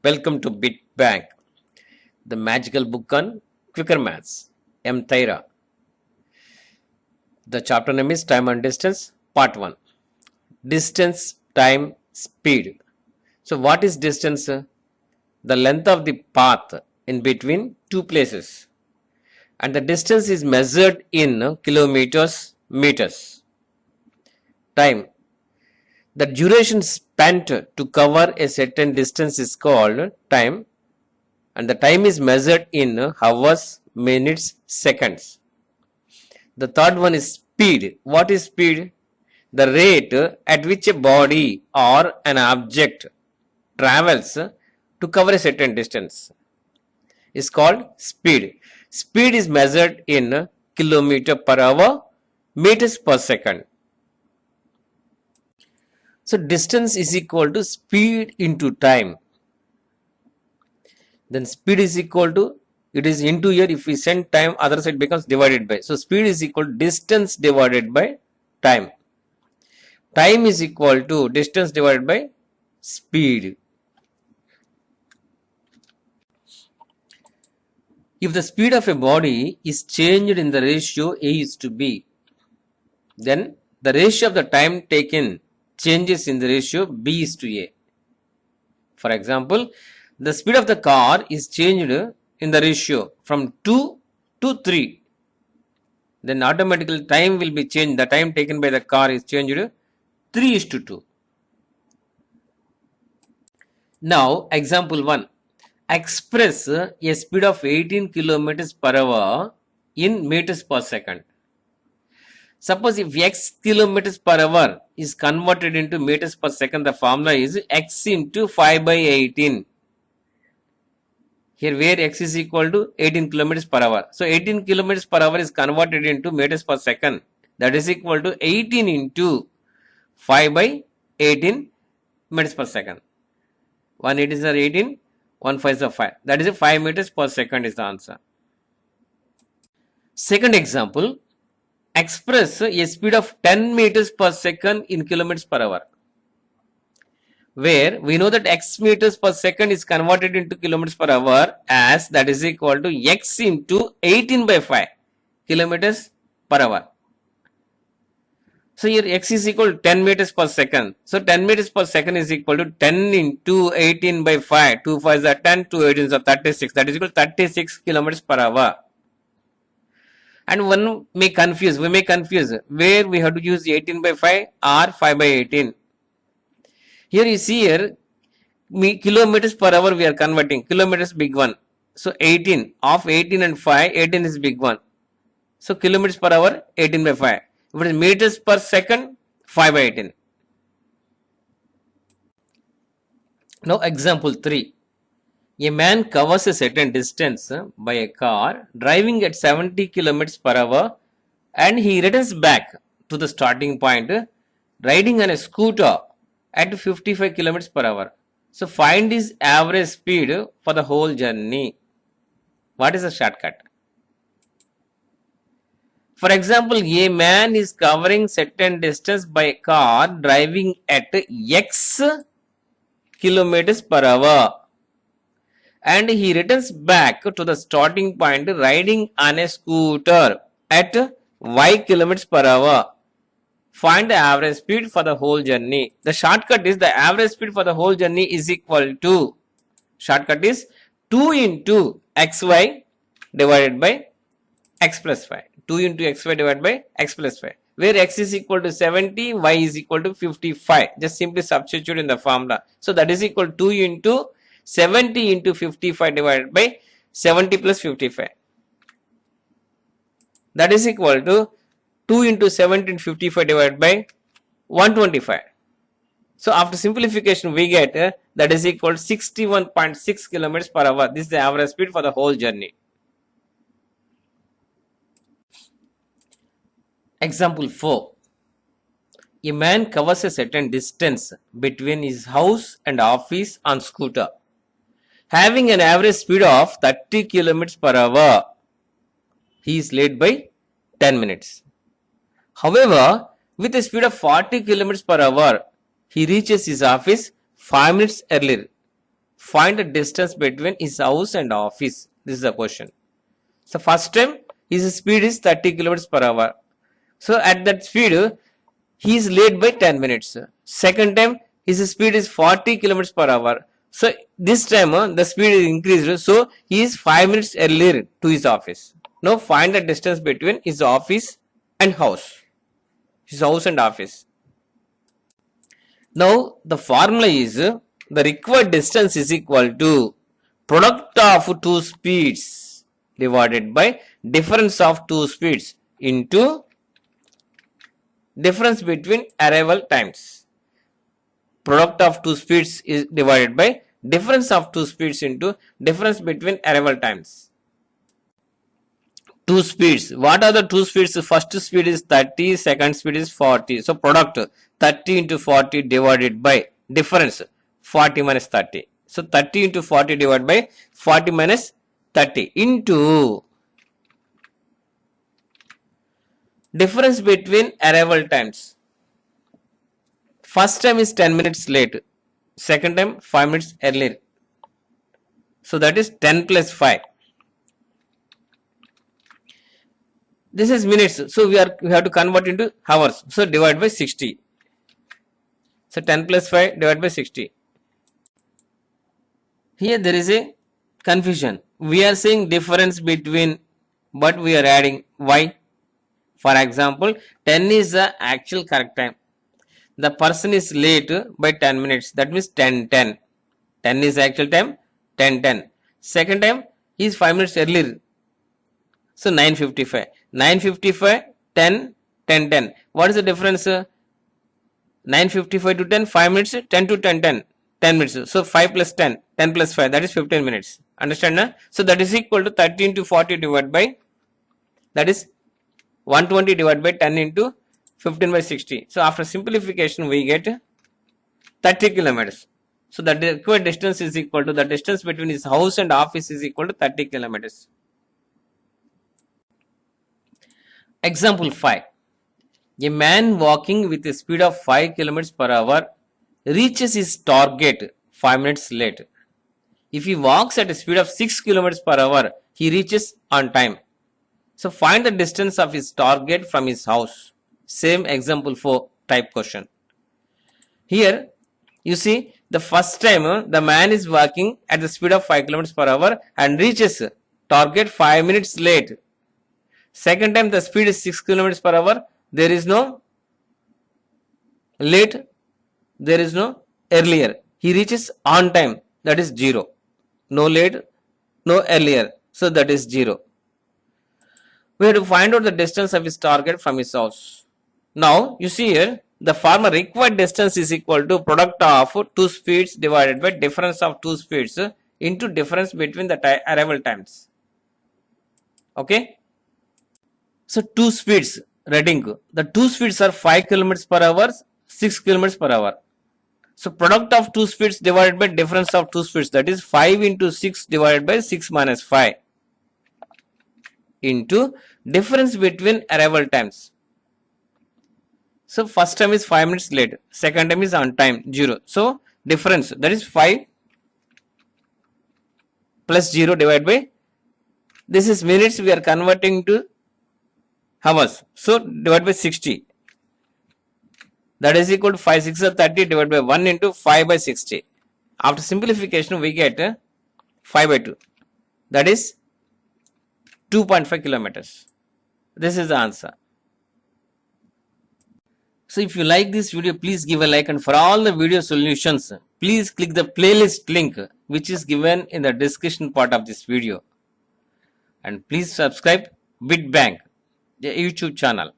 Welcome to Bit Bank, the magical book on quicker maths. M. Thaira. The chapter name is Time and Distance, Part 1. Distance, time, speed. So, what is distance? The length of the path in between two places. And the distance is measured in kilometers, meters. Time. The duration spent to cover a certain distance is called time, and the time is measured in hours, minutes, seconds. The third one is speed. What is speed? The rate at which a body or an object travels to cover a certain distance is called speed. Speed is measured in kilometer per hour, meters per second. So distance is equal to speed into time. Then speed is equal to, it is into here, if we send time, other side becomes divided by. So speed is equal to distance divided by time. Time is equal to distance divided by speed. If the speed of a body is changed in the ratio A is to B, then the ratio of the time taken changes in the ratio B is to A. For example, the speed of the car is changed in the ratio from 2 to 3. Then automatically time will be changed. The time taken by the car is changed 3 is to 2. Now, example 1. Express a speed of 18 kilometers per hour in meters per second. Suppose if x kilometers per hour is converted into meters per second, the formula is x into 5 by 18. Here where x is equal to 18 kilometers per hour. So 18 kilometers per hour is converted into meters per second. That is equal to 18 into 5 by 18 meters per second. 1 8 is 18, 1 5 is 5. That is 5 meters per second is the answer. Second example. Express a speed of 10 meters per second in kilometers per hour, where we know that x meters per second is converted into kilometers per hour as that is equal to x into 18 by 5 kilometers per hour. So here x is equal to 10 meters per second. So 10 meters per second is equal to 10 into 18 by 5. 2 5 is 10, 2 18 is 36. That is equal to 36 kilometers per hour. And one may confuse, we may confuse where we have to use 18 by 5 or 5 by 18. Here you see here, kilometers per hour we are converting, kilometers big one. So 18, of 18 and 5, 18 is big one. So kilometers per hour, 18 by 5. If it is meters per second, 5 by 18. Now example 3. A man covers a certain distance by a car driving at 70 kilometers per hour and he returns back to the starting point riding on a scooter at 55 kilometers per hour. So find his average speed for the whole journey. What is the shortcut? For example, a man is covering certain distance by a car driving at x kilometers per hour. And he returns back to the starting point riding on a scooter at y kilometers per hour. Find the average speed for the whole journey. The shortcut is the average speed for the whole journey is equal to, shortcut is 2 into xy divided by x plus 5. 2 into xy divided by x plus 5. Where x is equal to 70, y is equal to 55. Just simply substitute in the formula. So that is equal to 2 into 70 into 55 divided by 70 plus 55. That is equal to 2 into 70 into 55 divided by 125. So after simplification we get that is equal to 61.6 kilometers per hour. This is the average speed for the whole journey. Example 4. A man covers a certain distance between his house and office on scooter, having an average speed of 30 kilometers per hour. He is late by 10 minutes. However, with a speed of 40 kilometers per hour, he reaches his office 5 minutes earlier. Find the distance between his house and office. This is the question. So first time his speed is 30 kilometers per hour. So at that speed he is late by 10 minutes. Second time his speed is 40 kilometers per hour. So this time the speed is increased. So he is 5 minutes earlier to his office. Now find the distance between his office and house. His house and office. Now the formula is the required distance is equal to product of two speeds divided by difference of two speeds into difference between arrival times. Product of two speeds is divided by difference of two speeds into difference between arrival times. Two speeds. What are the two speeds? First speed is 30, second speed is 40. So product 30 into 40 divided by difference 40 minus 30. So 30 into 40 divided by 40 minus 30 into difference between arrival times. First time is 10 minutes late. Second time 5 minutes earlier. So that is 10 plus 5. This is minutes. So we have to convert into hours. So divide by 60. So 10 plus 5 divided by 60. Here there is a confusion. We are saying difference between, but we are adding y. For example, 10 is the actual correct time. The person is late by 10 minutes. That means 10:10. 10 is actual time. 10:10. Second time he is 5 minutes earlier. So 9:55. 9:55, 10, 10:10. What is the difference? 9:55 to 10, 5 minutes, 10 to 10:10, 10 minutes. So 5 plus 10, 10 plus 5, that is 15 minutes. Understand? Na? So that is equal to 30 into 40 divided by, that is 120 divided by 10 into 15 by 60. So after simplification we get 30 kilometers. So the required distance is equal to the distance between his house and office is equal to 30 kilometers. Example 5. A man walking with a speed of 5 kilometers per hour reaches his target 5 minutes late. If he walks at a speed of 6 kilometers per hour, he reaches on time. So find the distance of his target from his house. Same example 4 type question. Here you see the first time the man is walking at the speed of 5 kilometers per hour and reaches target 5 minutes late. Second time the speed is 6 kilometers per hour. There is no late. There is no earlier. He reaches on time. That is 0. No late, no earlier. So that is 0. We have to find out the distance of his target from his house. Now you see here the formula required distance is equal to product of two speeds divided by difference of two speeds into difference between the arrival times. Okay. So two speeds reading. The two speeds are 5 kilometers per hour, 6 kilometers per hour. So product of two speeds divided by difference of two speeds, that is 5 into 6 divided by 6 minus 5 into difference between arrival times. So first time is 5 minutes late, second time is on time 0. So difference, that is 5 plus 0 divided by, this is minutes, we are converting to hours. So divide by 60. That is equal to 5 6 are 30 divided by 1 into 5 by 60. After simplification we get 5 by 2. That is 2.5 kilometers. This is the answer. So if you like this video, please give a like, and for all the video solutions, please click the playlist link which is given in the description part of this video. And please subscribe BitBank, the YouTube channel.